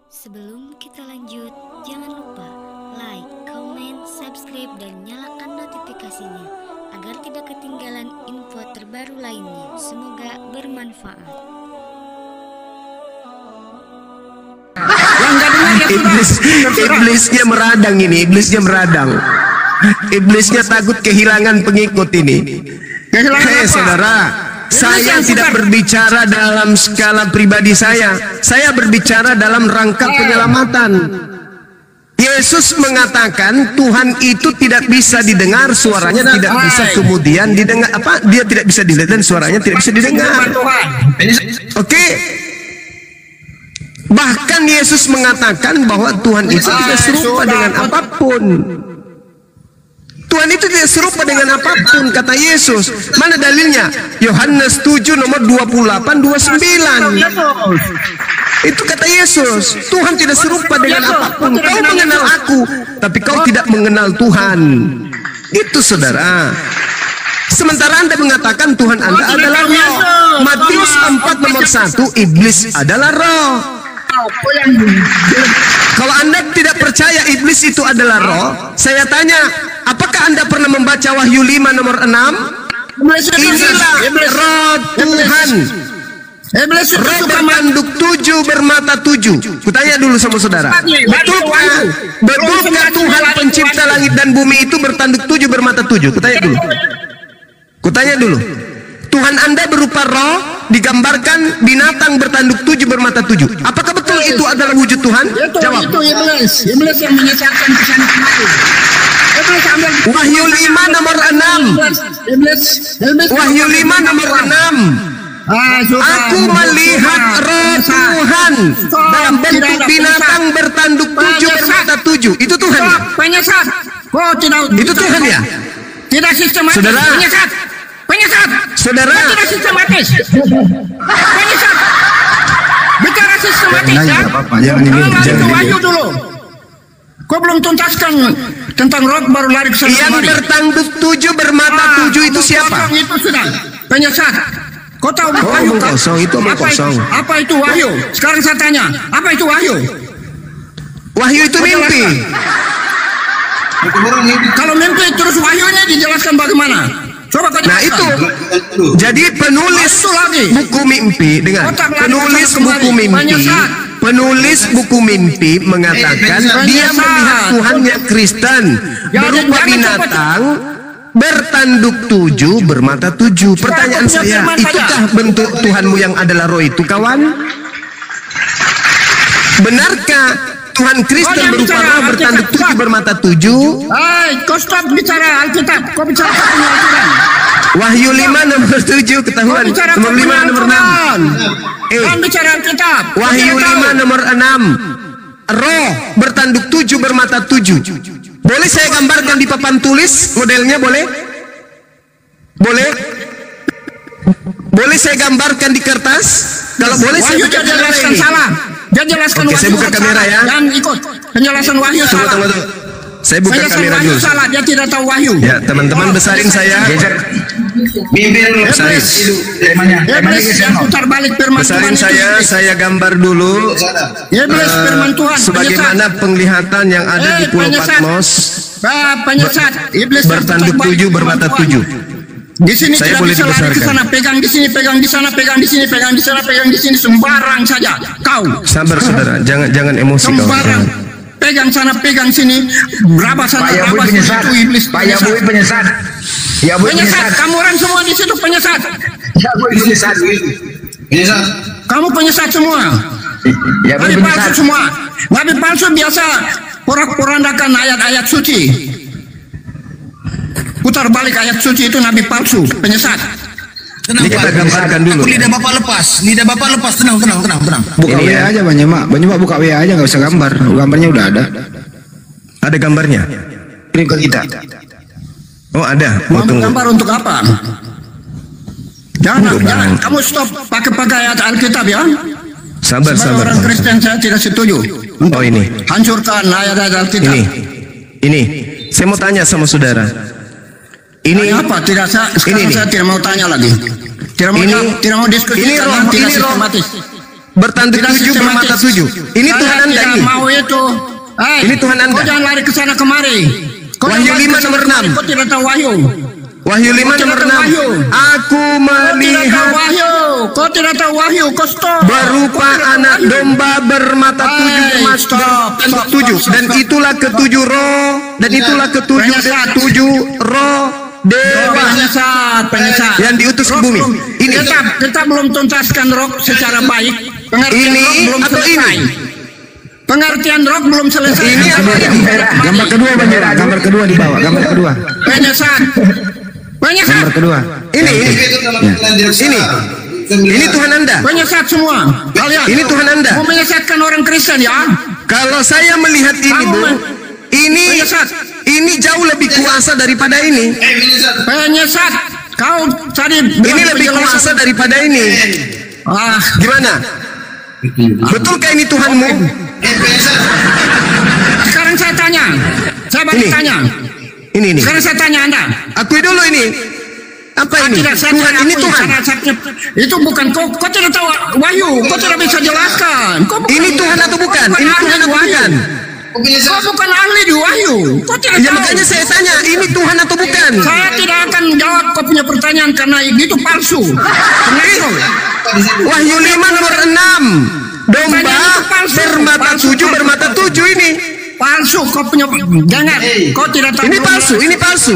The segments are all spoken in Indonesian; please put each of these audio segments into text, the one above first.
Sebelum kita lanjut, jangan lupa like, comment, subscribe, dan nyalakan notifikasinya agar tidak ketinggalan info terbaru lainnya. Semoga bermanfaat. Iblisnya meradang ini, iblisnya meradang. Iblisnya takut kehilangan pengikut ini. Saudara, saya tidak berbicara dalam skala pribadi saya berbicara dalam rangka penyelamatan. Yesus mengatakan Tuhan itu tidak bisa didengar, suaranya tidak bisa kemudian didengar, dia tidak bisa dilihat dan suaranya tidak bisa didengar. Oke. Bahkan Yesus mengatakan bahwa Tuhan itu tidak serupa dengan apapun. Tuhan itu tidak serupa dengan apapun, kata Yesus. Mana dalilnya? Yohanes 7 nomor 28 29. Itu kata Yesus. Tuhan tidak serupa dengan apapun. Kau mengenal aku, tapi kau tidak mengenal Tuhan. Itu saudara. Sementara Anda mengatakan Tuhan Anda adalah roh. Matius 4 nomor 1, iblis adalah roh. Kalau Anda tidak percaya iblis itu adalah roh, saya tanya, apakah Anda pernah membaca Wahyu 5 nomor 6? Inilah roh Tuhan. Roh bertanduk 7 bermata 7. Kutanya dulu sama saudara, betulkah Tuhan pencipta langit dan bumi itu bertanduk 7 bermata 7? Kutanya dulu. Tuhan Anda berupa roh, digambarkan binatang bertanduk 7 bermata 7. Apakah betul itu adalah wujud Tuhan? Jawab. Itu iblis yang menyesatkan pesan kemari. Wahyu 5 nomor 6. Wahyu 5 nomor 6. Aku melihat roh Tuhan dalam bentuk binatang bertanduk 7 bermata 7. Itu Tuhan ya? Penyesat. Itu Tuhan ya? Tidak sistematis. Saudara. Penyesat. Saudara. Tidak sistematis. Penyesat. Bicara sistematis ya. Jangan Wahyu dulu. Kau belum tuntaskan tentang roh baru lari ke sana. Yang bertanduk 7 bermata 7 itu siapa? Itu sudah. Penyesat. Kau tahu Wahyu kosong itu kosong. Apa itu Wahyu? Sekarang saya tanya, apa itu Wahyu? Wahyu itu mimpi. Kalau mimpi terus Wahyunya dijelaskan bagaimana? Coba kau jelaskan. Nah itu. Jadi penulis buku mimpi, dengan penulis buku mimpi mengatakan dia melihat Tuhannya Kristen berupa binatang bertanduk 7 bermata 7. Pertanyaan saya, itukah bentuk Tuhanmu yang adalah roh itu, kawan? Benarkah Tuhan Kristen berupa roh bertanduk 7 bermata 7? Kau stop bicara Alkitab. Kau bicara Alkitab. Wahyu 5 nomor 7 ketahuan. Nomor 5 nomor 6. Kau bicara Alkitab. Wahyu 5 nomor 6. Roh bertanduk 7 bermata 7. Boleh saya gambarkan di papan tulis modelnya, boleh? Boleh? Boleh saya gambarkan di kertas? Kalau boleh saya buka kamera ini. Salah. Dia jelaskan Wahyu. Saya buka kamera ya. Dan ikut penjelasan Wahyu salah. Tunggu. Saya buka kamera dulu. Salah, dia tidak tahu Wahyu. Ya, teman-teman besarin saya. Besarin. Putar balik firman Besarin saya gambar dulu. Firman Tuhan. Sebagaimana penglihatan yang ada di Pulau Patmos. Penyesat. Iblis bertanduk 7 bermata 7. Di sini saya tidak boleh bisa lari ke sana, pegang di sini, pegang di sana, pegang di sini, pegang di sana, pegang di sini, sembarang saja. Kau. Sabar saudara, jangan emosi kau. Sembarang. Pegang sana, pegang sini, berapa sana, berapa sini, itu iblis. Pak Yaboy penyesat. Penyesat, kamu orang semua di situ penyesat. Penyesat. Kamu penyesat semua. Nabi palsu semua. Nabi palsu biasa porak-porandakan ayat-ayat suci. Putar balik ayat suci itu nabi palsu, penyesat. Ini kita gambarkan dulu. Lidah Bapak lepas, tenang. Buka WA aja Banyak buka WA aja, nggak usah gambar. Gambarnya udah ada. Ada gambarnya. Kirim ke kita. Oh ada. Mau gambar untuk apa? Jangan. Kamu stop pakai ayat Alkitab ya. Sabar. Orang Kristen saya tidak setuju. Oh ini. Hancurkan ayat-ayat Alkitab. Ini. Saya mau tanya sama saudara. Ini apa? Sekarang saya tidak mau tanya lagi. Tidak mau diskusi karena tidak sistematis. bertanduk Tidak 7 bermata sistematis. 7. Ini Saya Tuhan Anda tidak ini. mau itu. Ini Tuhan Anda. Kau jangan lari ke sana kemari. Kau Wahyu jangan lari 5 ke sana nomor kemari. 6. Kau tidak tahu Wahyu. Wahyu 5 Kau nomor tidak tahu 6. Wahyu. Aku Kau tidak tahu melihat Wahyu. Kau tidak tahu Wahyu. Kau stop. berupa Kau tidak tahu anak Wahyu. domba bermata 7 bermata Stop. 7 dan itulah ketujuh roh dan itulah ketujuh Penyesat. 7 roh dewa Penyesat. yang diutus ke Roh bumi. belum. Ini Kita belum tuntaskan roh secara baik. Pengertian Ini roh belum atau selesai. ini? Pengertian roh belum selesai. Ini apa ini? Gambar kedua Bang Jema, gambar kedua di bawah, gambar kedua. Penyesat. Gambar kedua. ini ini Tuhan Anda. Penyesat semua. Kalian. Ini Tuhan Anda. Mau menyesatkan orang Kristen ya? Kalau saya melihat ini, Kamu Bu, ini Penyesat. ini jauh lebih kuasa daripada ini. Penyesat. Kau tadi Ini lebih kuasa daripada ini. Gimana? Betulkah ini Tuhanmu? Sekarang saya tanya. Saya balik Ini. tanya. Ini. Sekarang saya tanya Anda. Akui dulu ini. Apa ini? Tidak, saya Tuhan tidak ini akui. Tuhan. Itu bukan kau tidak tahu Wahyu. Kau tidak bisa jelaskan. Kau bukan, Ini Tuhan atau bukan? kau Ini ahli Tuhan atau Wahyu. bukan? Kau bukan ahli di Wahyu. Kau tidak Ya tahu. makanya saya tanya, ini Tuhan atau bukan? Saya tidak akan jawab kau punya pertanyaan karena itu palsu. Kenapa? Wahyu 5 nomor 6. Domba Pertanyaan itu palsu. bermata Palsu, 7 palsu. bermata 7 ini. Palsu kau punya jangan. Kau tidak tahu. Ini palsu, ini palsu.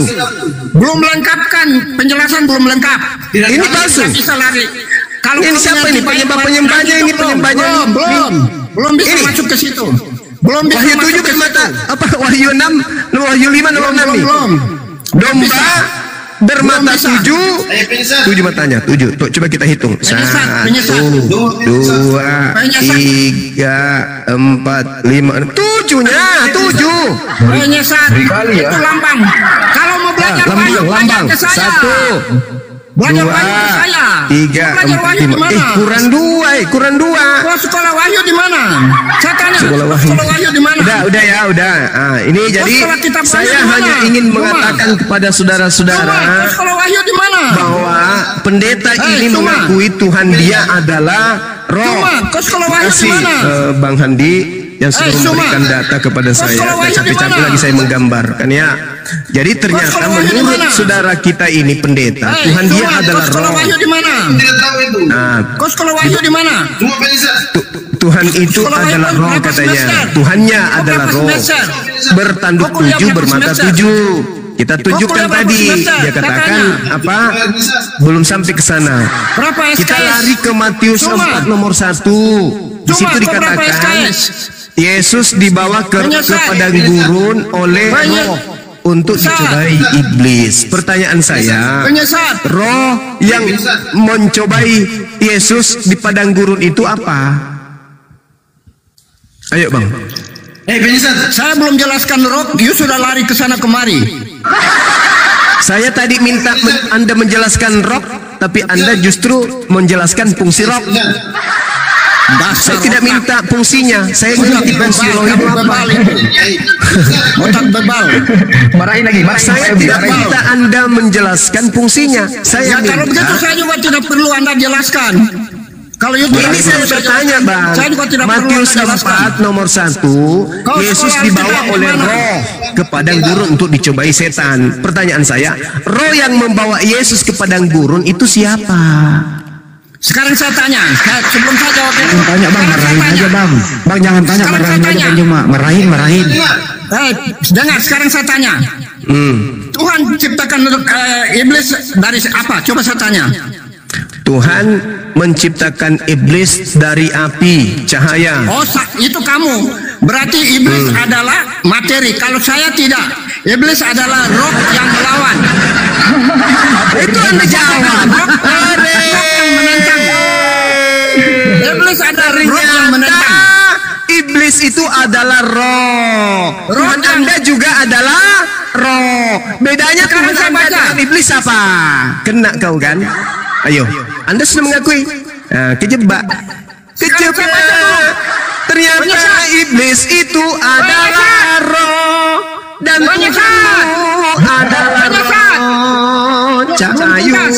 Belum melengkapkan penjelasan belum lengkap. Ini palsu. Tidak bisa lari. Kalau Ini kau siapa mengerti ini? baik, Penyembah-penyembahnya itu ini, penyembahnya belum bisa Ini. masuk ke situ. Belum bisa Wahyu masuk 7 ke bermata situ. apa? Wahyu 6, Wahyu 5 nomor 6 nih. Belum. Domba bermata Belum bisa. 7 matanya 7. Tuh, coba kita hitung. Penyesat, 1, penyesat. 2, Penyesat. 3, 4, 5, 7-nya 7. Penyesat. Itu lambang. Kalau mau belajar Wahyu belajar ke saya. 1, Belajar 2, Wahyu ke saya. 3, Kau belajar 4, Wahyu di 5. mana? Kurang 2. Kau sekolah Wahyu di mana? Saya tanya. Sekolah Wahyu. Sekolah Wahyu di mana? Udah ya, udah. Ini jadi sekolah kitab Wahyu saya di mana? hanya ingin Cuma. mengatakan kepada saudara-saudara Kau sekolah Wahyu di mana? bahwa pendeta ini Cuma. mengakui Tuhan dia adalah Roh. Cuma, kau sekolah Wahyu di Kasih mana? Bang Handi yang sudah Cuma. memberikan data kepada Kau saya. sekolah Dan Wahyu di capek-capek mana? lagi saya menggambarkan ya. Jadi ternyata sekolah Wahyu di menurut mana? saudara kita ini pendeta, Tuhan dia Cuma, adalah kau sekolah Roh. Wahyu di mana? Nah, Kau sekolah Wahyu di mana? Tuhan itu Sekolah Wahyu adalah Roh berapa katanya. semester? Tuhannya Kau adalah berapa Roh. semester? Bertanduk Kau kuliah 7 berapa bermata semester? 7. Kita tunjukkan kuliah berapa tadi. semester? Dia katakan Katanya. apa? Belum sampai ke sana. Berapa SKS? Kita lari ke Matius Cuma. 4 nomor 1. Di Cuma, situ kau berapa dikatakan SKS? Yesus dibawa ke Penyesat. padang gurun oleh Banyak. Roh untuk Penyesat. dicobai iblis. Pertanyaan saya, Penyesat. Roh yang mencobai Yesus di padang gurun itu apa? Ayo Bang. Saya belum jelaskan roh, you sudah lari ke sana kemari. Saya tadi minta Anda menjelaskan roh, tapi Anda justru menjelaskan fungsi roh. Saya tidak minta fungsinya, saya minta fungsi roh itu apa. Otak bebal. Marahin lagi, marahin. Saya tidak minta Anda menjelaskan fungsinya. Saya Ya kalau begitu minta. saya juga tidak perlu Anda jelaskan. Kalau itu Ini saya bertanya Bang. Saya juga tidak Matius perlu Anda jelaskan. 4 nomor 1, Yesus sekolah dibawa Alkitab oleh di mana? Roh ke padang gurun untuk dicobai setan. Pertanyaan saya, Roh yang membawa Yesus ke padang gurun itu siapa? Sekarang saya tanya, sebelum saya jawab itu. Tanya Bang, sekarang saya marahin tanya. aja Bang. Bang jangan tanya, Sekarang marahin saya aja tanya. Bang Jema. Marahin. Dengar, sekarang saya tanya. Tuhan ciptakan iblis dari apa? Coba saya tanya. Tuhan menciptakan iblis dari api, cahaya. Oh, itu kamu. Berarti iblis adalah materi. Kalau saya tidak. Iblis adalah roh yang melawan. Itu Anda jawab. Roh yang menentang. Iblis adalah roh yang menentang. Iblis itu adalah roh. Tuhan Anda juga adalah roh. Bedanya Sekarang Tuhan saya Anda baca. dengan iblis apa? Kena kau kan? Ayo, Anda sudah mengakui. Nah, kejebak. Sekarang saya baca dulu. Ternyata Penyesat. iblis itu adalah roh dan Penyesat. Tuhan adalah Penyesat. roh. Cahayu tuntas.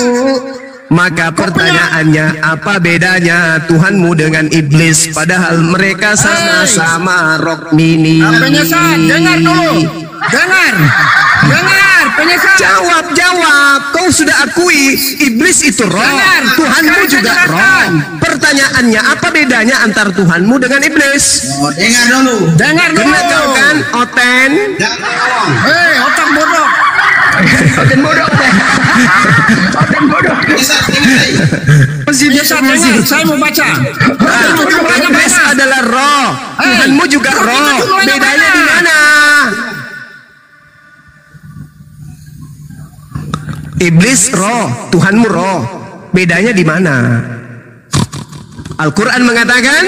Maka pertanyaannya, apa bedanya Tuhanmu dengan iblis? Padahal mereka sama-sama rok mini. Penyesat, dengar dulu. Dengar, penyesat. Jawab. Kau sudah akui iblis itu roh, Tuhanmu juga roh. Pertanyaannya, apa bedanya antara Tuhanmu dengan iblis? Dengar dulu. Dengar dulu. Kena kau kan, Oten? Hei, otak bodoh. Oten bodoh. Oten bodoh. Penyesat, dengar. Saya mau baca. Iblis adalah roh, Tuhanmu juga roh. Bedanya di mana? Iblis roh, Tuhanmu roh. Bedanya di mana? Al-Quran mengatakan,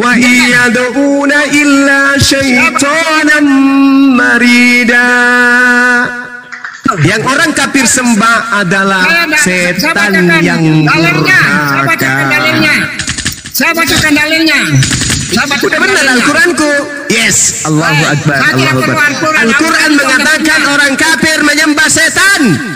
wa iyad'una illa syaitanan marida. Yang orang kafir sembah adalah setan yang durhaka. Saya bacakan dalilnya. Udah benar Al-Quranku. Yes, Allahu Akbar, Allahu Akbar. Al-Quran mengatakan orang kafir menyembah setan.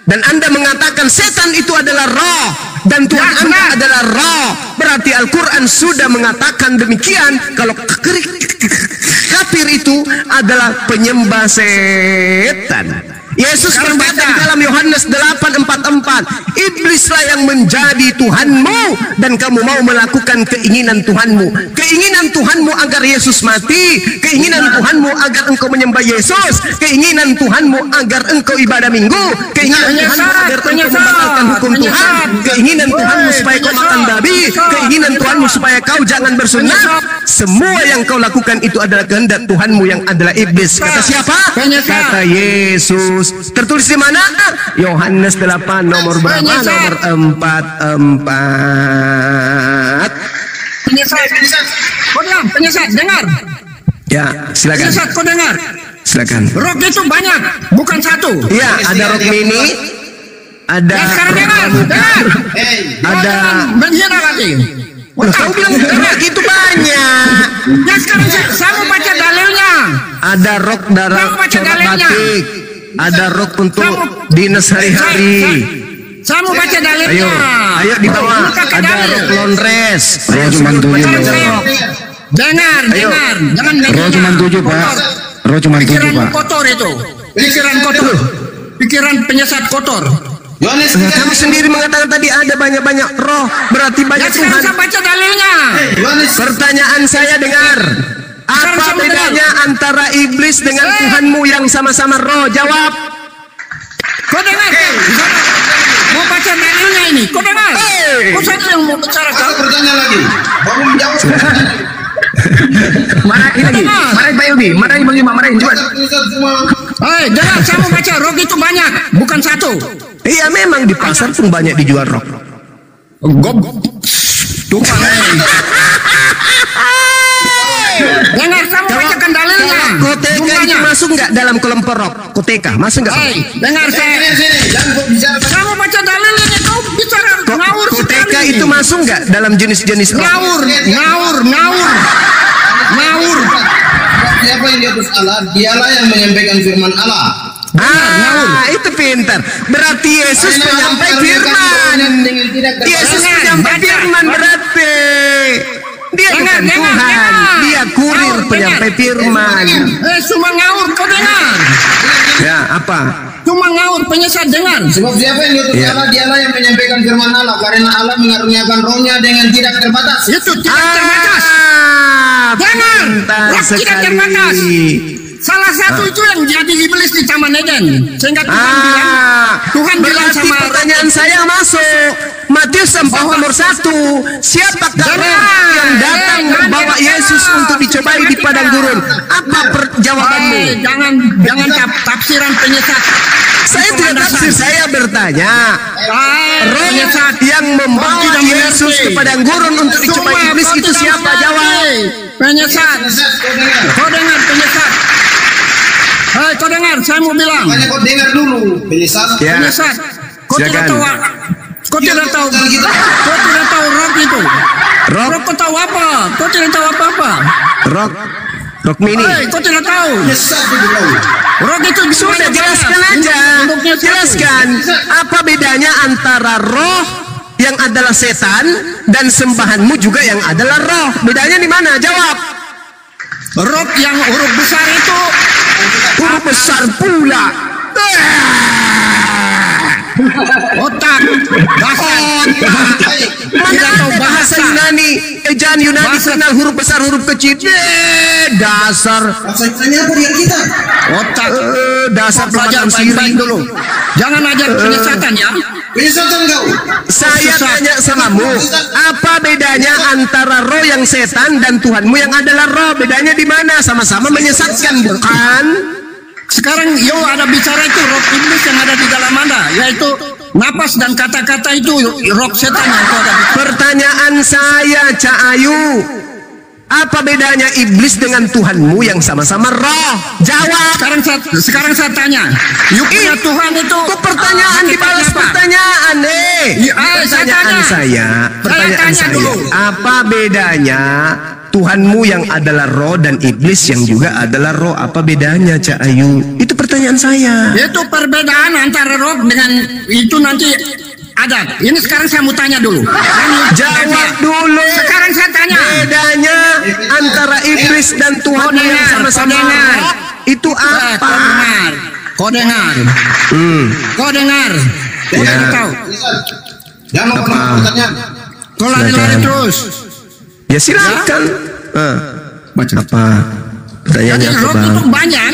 Dan Anda mengatakan setan itu adalah roh dan Tuhan Anda adalah roh. Berarti Al-Quran sudah mengatakan demikian. Kalau kafir itu adalah penyembah setan. Yesus berkata di dalam Yohanes 8:44, iblislah yang menjadi Tuhanmu dan kamu mau melakukan keinginan Tuhanmu. Keinginan Tuhanmu agar Yesus mati, keinginan Tuhanmu agar engkau menyembah Yesus, keinginan Tuhanmu agar engkau ibadah minggu, keinginan Tuhanmu agar engkau membatalkan hukum Tuhan, keinginan Tuhanmu supaya kau makan babi, keinginan Tuhanmu supaya kau jangan bersunat. Semua yang kau lakukan itu adalah kehendak Tuhanmu yang adalah iblis. Kata siapa? Kata Yesus. Tertulis di mana? Yohanes 8 nomor berapa? Nomor 44. Penyesat, dengar. Ya, silakan. Penyesat, kau dengar. Silakan. Rok itu banyak, bukan satu. Iya, ada rok mini, ada sekarang dengar. ada menghina lagi. Kau bilang rok itu banyak. Ya sekarang saya mau baca dalilnya. Ada rok darah corak batik, ada rok untuk dinas hari-hari. Saya mau baca dalilnya. Ayo di bawah. Ada rok laundress. Roh cuma 7. Dengar. Jangan Roh cuma 7, Pak. Roh cuma 7, Pikiran Pak. kotor itu. Pikiran kotor. Pikiran penyesat kotor. Kamu sendiri mengatakan tadi ada banyak-banyak roh, berarti banyak Tuhan. Saya baca dalilnya. Pertanyaan saya dengar. Apa bedanya antara iblis dengan Tuhanmu yang sama-sama roh? Jawab. Kau dengar? Mau baca dalilnya ini. Kau dengar? Kau saja yang mau bicara. Aku bertanya lagi. Baru menjawab. Marahin lagi. Marahin Pak Yogi. Marahin Bang Ima. Marahin cepat. Hei, dengar. Saya mau baca. Rok itu banyak, bukan satu. Iya, memang di pasar pun banyak dijual rok. Tukang. Dengar, kamu bacakan dalilnya. Koteka itu masuk nggak dalam kelompok rok? Koteka masuk nggak? Dengar saya. Kamu baca dalilnya, kau bicara ngawur. Koteka itu masuk nggak dalam jenis-jenis rok? Ngawur. Siapa yang di atas Allah? Dialah yang menyampaikan firman Allah. Itu pintar. Berarti Yesus penyampai firman. Yesus penyampai firman berarti. Dia bukan Tuhan. Dia kurir penyampai firman. Cuma ngawur, kau dengar. Ya, apa? Cuma ngawur, penyesat, dengar. Sebab siapa yang di atas Allah? Dialah yang menyampaikan firman Allah. Karena Allah mengaruniakan rohnya dengan tidak terbatas. Itu tidak terbatas. Dengar. Roh tidak terbatas. Salah satu itu yang jadi iblis di Taman Eden. Sehingga Tuhan bilang sama pertanyaan saya masuk. Matius 4 nomor 1. Siapakah yang datang membawa Yesus untuk dicobai di padang gurun? Apa jawabanmu? Jangan tafsiran penyesat. Saya tidak tafsir, saya bertanya. Roh yang membawa Yesus ke padang gurun untuk dicobai iblis itu siapa? Jawab. Penyesat. Kau dengar penyesat. Hei, kau dengar, saya mau bilang. Makanya kau dengar dulu, penyesat. Penyesat. Kau tidak tahu. Kau tidak tahu rok itu. Rok kau tahu apa? Kau tidak tahu apa-apa. Rok mini. Kau tidak tahu. Rok itu Sudah jelaskan aja. Jelaskan apa bedanya antara roh yang adalah setan dan sembahanmu juga yang adalah roh. Bedanya di mana? Jawab. Rok yang huruf besar itu Huruf besar pula. otak. Mana tahu bahasa Yunani? Ejaan Yunani kenal huruf besar, huruf kecil. Dasar. Maksudnya apa dengan kita? Otak. Dasar Belajar pelajaran siri. baik-baik dulu. Jangan ajar penyesatan ya. Penyesatan kau. Saya tanya samamu, apa bedanya antara roh yang setan dan Tuhanmu yang adalah roh? Bedanya di mana? Sama-sama menyesatkan, bukan? Sekarang ada bicara itu roh iblis yang ada di dalam Anda, yaitu napas dan kata-kata itu roh setan yang kau ada. Pertanyaan saya, Cak Ayu, apa bedanya iblis dengan Tuhanmu yang sama-sama roh? Jawab. Sekarang saya tanya, punya Tuhan itu Pertanyaan dibalas apa? pertanyaan, Pertanyaan saya, dulu. apa bedanya Tuhanmu yang adalah roh dan iblis yang juga adalah roh? Apa bedanya, Cak Ayu? Itu pertanyaan saya. Itu perbedaan antara roh dengan itu nanti ada. Ini sekarang saya mau tanya dulu. Jawab dulu. Sekarang saya tanya. Bedanya antara iblis dan Tuhan yang sama-sama roh itu apa? Kau dengar. Kau dengar. Kau Ya. tidak tahu. Jangan lupa pertanyaan. Kau lari-lari terus. Ya silakan. Baca. Apa? Pertanyaannya Jadi apa, roh Bang? itu banyak.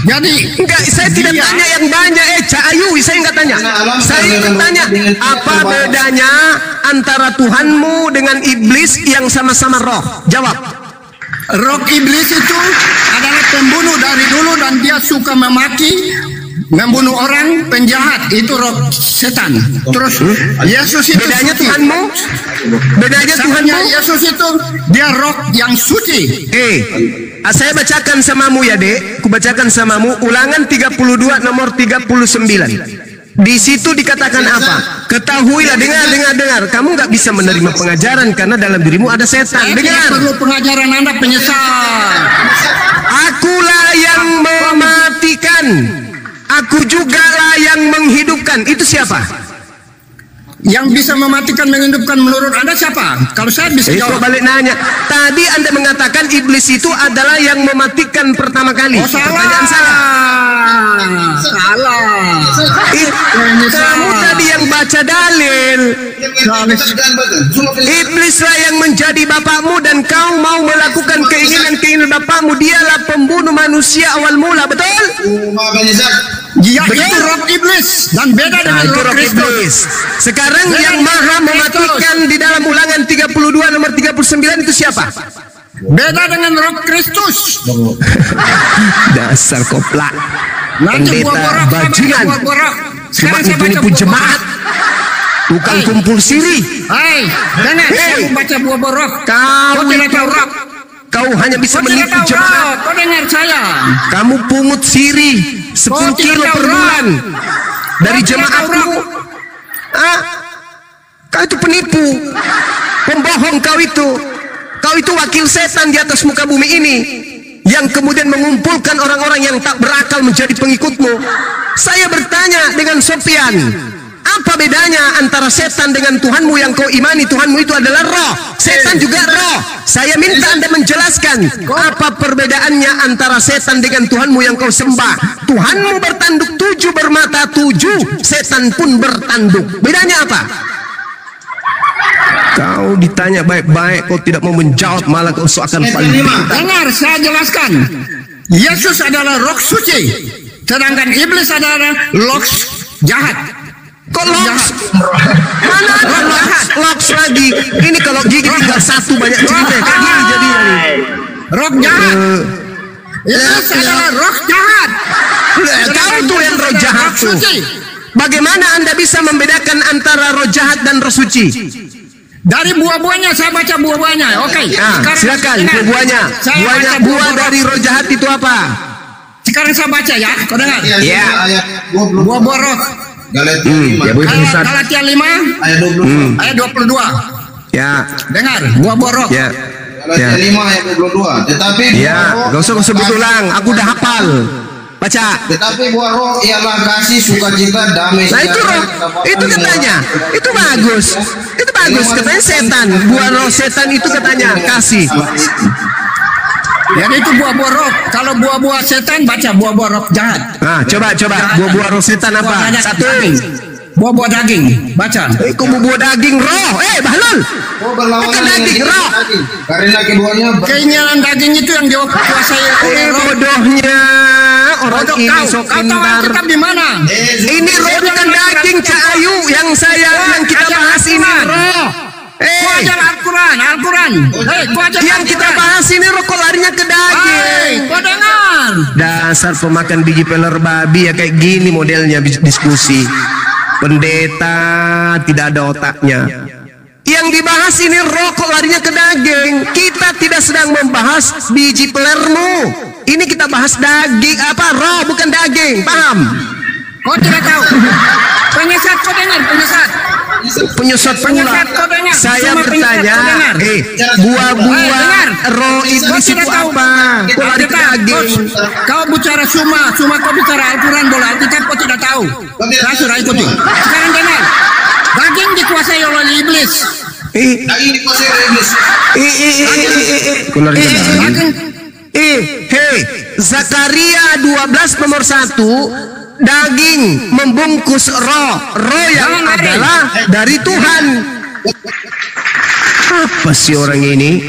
Jadi Enggak, saya tidak Iya. tanya yang banyak. Cak Ayu, saya enggak tanya. Saya bertanya, apa bedanya antara Tuhanmu dengan iblis yang sama-sama roh? Jawab. roh iblis itu adalah pembunuh dari dulu dan dia suka membunuh orang, penjahat. Itu roh setan. Terus Yesus itu Bedanya suci. Tuhanmu? Bedanya Tuhanmu? Sama Yesus itu dia roh yang suci. Saya bacakan samamu ya, Dek. Kubacakan samamu Ulangan 32 nomor 39. Di situ dikatakan apa? Ketahuilah, dengar. Kamu nggak bisa menerima pengajaran karena dalam dirimu ada setan. Saya tidak Dengar. perlu pengajaran Anda penyesal. Akulah yang mematikan. Aku juga lah yang menghidupkan. Itu siapa? Yang bisa mematikan menghidupkan menurut Anda siapa? Kalau saya bisa Itu jawab. balik nanya. Tadi Anda mengatakan iblis itu adalah yang mematikan pertama kali. Oh, salah. Pertanyaan saya. Salah. Kamu tadi yang baca dalil. Iblislah yang menjadi bapakmu dan kau mau melakukan keinginan bapakmu. Dialah pembunuh manusia awal mula, betul? Ya, itu roh iblis dan beda dengan Itu roh roh Kristus. iblis. Sekarang Beda yang dengan maha roh mematikan di dalam Ulangan 32 nomor 39 itu siapa? Beda dengan roh Kristus. Dasar koplak. Nanti Pendeta gua borok, bajingan. gua borok. Cuma Sekarang saya baca nipu buah jemaat. Tukang Hey. kumpul siri. Hai, dengar, saya Hey. mau baca buah borok. Kau Kau tidak tahu roh. Kau hanya bisa Kau tidak menipu tahu jemaat. roh. Kau dengar saya. Kamu pungut siri 10 Kau tidak kilo tahu per roh. bulan dari Kau tidak tahu jemaatmu. roh. Kau itu penipu, pembohong kau itu. Kau itu wakil setan di atas muka bumi ini yang kemudian mengumpulkan orang-orang yang tak berakal menjadi pengikutmu. Saya bertanya dengan Sofian, apa bedanya antara setan dengan Tuhanmu yang kau imani? Tuhanmu itu adalah roh, setan juga roh. Saya minta Anda menjelaskan apa perbedaannya antara setan dengan Tuhanmu yang kau sembah. Tuhanmu bertanduk 7, bermata 7, setan pun bertanduk. Bedanya apa? Kau ditanya baik-baik, kau tidak mau menjawab, malah kau seakan paling pintar. Dengar, saya jelaskan. Yesus adalah roh suci, sedangkan iblis adalah roh jahat. Kok loks? Mana ada loks lagi? Ini kalau gigi tinggal satu banyak cerita kayak gini jadinya nih. Roh jahat. Iblis adalah roh jahat. Kau tuh yang roh jahat tuh. suci. Bagaimana Anda bisa membedakan antara roh jahat dan roh suci? Dari buah-buahnya saya baca buah-buahnya. Oke. Nah, silakan dengar. buah-buahnya. Saya Buahnya baca buah dari roh jahat itu apa? Sekarang saya baca ya. Kau dengar? Ya. Ayat 20. Buah-buah roh. Galatia 5. Ya boleh Ustaz. Galatia 5 Ayat 20. ayat 22. Ya. Dengar, buah-buah roh. Ya. Galatia 5 ayat 22. Tetapi Ya, gak usah sebut ulang. Aku udah hafal. Baca. Tetapi buah roh ialah kasih, sukacita, damai, Nah itu roh, itu katanya, itu bagus, katanya setan, buah roh setan itu katanya kasih. Jadi itu buah-buah roh. Kalau buah-buah setan baca buah-buah roh jahat. Nah coba buah-buah roh setan apa? Satu. Buah-buah daging baca. Kok buah daging roh? Bahlul. Oh, berlawanan Bukan dengan daging kita roh. daging. Karena keduanya Keinginan daging itu yang dikuasai oleh roh. Bodohnya orang Bodoh ini kau. sok Kau tahu pintar. Alkitab di mana? Ini roh bukan daging Cak Ayu yang kita bahas ini roh. Kau ajar Al-Quran. Kau ajar Yang kita bahas ini roh kok larinya ke daging. Kau dengar. Dasar pemakan biji peler babi ya kayak gini modelnya diskusi. Pendeta tidak ada otaknya. Yang dibahas ini roh kok larinya ke daging. Kita tidak sedang membahas biji pelermu. Ini kita bahas daging roh bukan daging. Paham? Kau tidak tahu. Penyesat kau dengar penyesat. Penyesat pula. Saya bertanya, buah-buah roh iblis itu apa? Kok lari ke daging? Kau bicara suma kau bicara Al-Quran bola Alkitab kau tidak tahu. Saya sudah ikuti. Sekarang dengar. Daging dikuasai oleh iblis. daging dikuasai oleh iblis. Zakaria 12 nomor 1. Daging membungkus roh yang adalah dari Tuhan. Apa sih orang ini?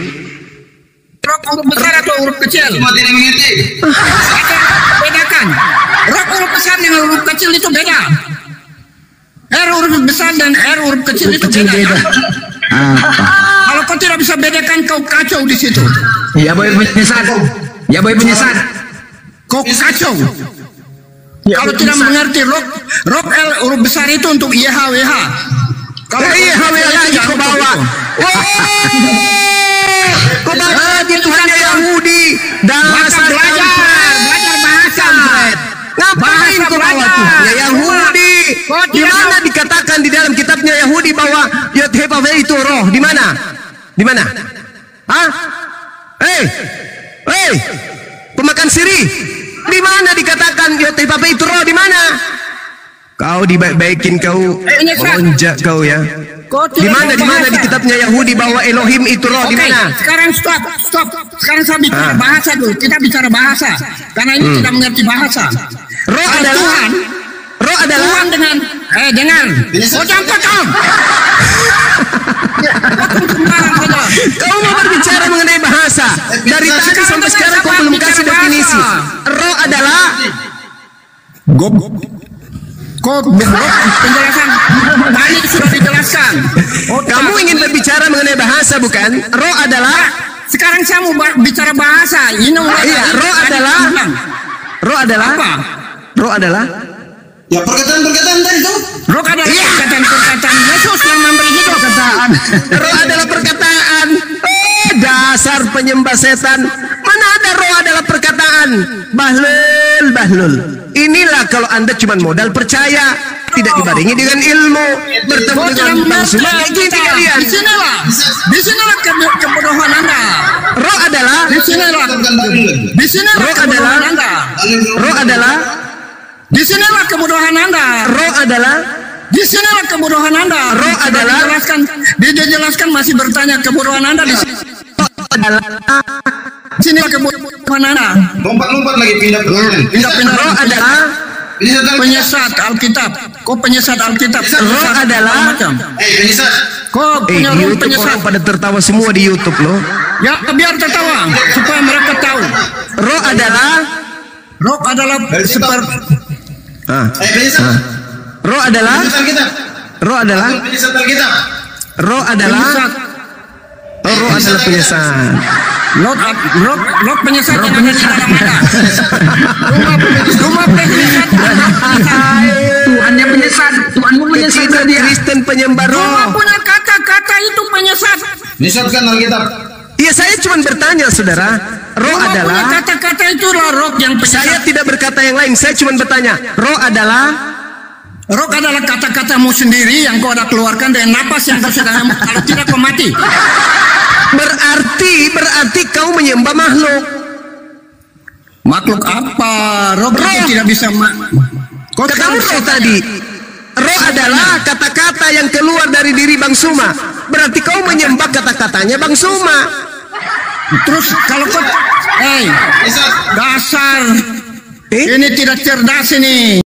Roh huruf besar atau huruf kecil? Cuma tidak mengerti. Bedakan. Roh huruf besar dengan huruf kecil itu beda. R huruf besar dan R huruf kecil itu beda. Kalau kau tidak bisa bedakan, kau kacau di situ. Ya boy penyesat. Kau kacau. Kalau tidak mengerti roh L huruf besar itu untuk YHWH. Kalau YHWH lagi kau bawa. Kau bawa lagi Tuhannya Yahudi. Dasar belajar bahasa. Ngapain kau bawa Tuhannya Yahudi? Di mana dikatakan di dalam kitabnya Yahudi bahwa Yod-Heh-Vav itu roh? Di mana? Hah? Pemakan sirih. Di mana dikatakan Yod-Heh-Vav itu roh? Di mana? Kau dibaik-baikin kau, melonjak kau ya. Di mana di kitabnya Yahudi bahwa Elohim itu roh? Di mana? Sekarang stop. Sekarang saya bicara bahasa dulu. Kita bicara bahasa. Karena ini tidak mengerti bahasa. Roh adalah Tuhan dengan dengar. Oh jangan potong. Kau mau berbicara mengenai bahasa. Dari tadi sampai sekarang kau belum kasih definisi. Roh adalah penjelasan tadi sudah dijelaskan. Kamu ingin berbicara mengenai bahasa bukan? Roh adalah sekarang saya mau bicara bahasa. Roh adalah Ya perkataan tadi tuh. Roh adalah perkataan Yesus yang memberi hidup. Roh adalah perkataan. Dasar penyembah setan. Mana ada roh adalah perkataan? Bahlul. Inilah kalau Anda cuma modal percaya, tidak dibarengi dengan ilmu, bertemu dengan langsung gini kalian. Di sinilah kebodohan Anda. Roh adalah Di sinilah kebodohan Anda. Roh adalah Di sinilah kebodohan Anda. Roh adalah Di sinilah kebodohan Anda. Roh adalah dijelaskan masih bertanya kebodohan Anda di sini. Sini kebodohan Anda. Lompat lagi pindah. Roh adalah penyesat Alkitab. Kok penyesat Alkitab? Roh adalah penyesat. Kok punya roh YouTube penyesat? orang pada tertawa semua di YouTube loh. Ya biar tertawa supaya mereka tahu. Roh adalah seperti Penyesat. Roh adalah Penyesat Alkitab. Roh adalah penyesat. Roh penyesat yang ada di dalam Anda. Rumah penyesat. Tuhannya penyesat, Tuhanmu penyesat dia. Kristen penyembah roh. Rumah punya kata-kata itu penyesat. Menyesatkan Alkitab. Iya, saya cuma bertanya saudara. Roh Rumah punya adalah kata-kata itulah roh yang penyesat. Saya tidak berkata yang lain. Saya cuma bertanya. Roh adalah kata-katamu sendiri yang kau ada keluarkan dengan napas yang kau sedang kalau tidak kau mati. Berarti kau menyembah makhluk. Makhluk apa? Roh tidak bisa kau Katamu roh tadi. Roh adalah kata-kata yang keluar dari diri Bang Suma. Berarti kau menyembah kata-katanya Bang Suma. Terus kalau kau dasar ini tidak cerdas ini.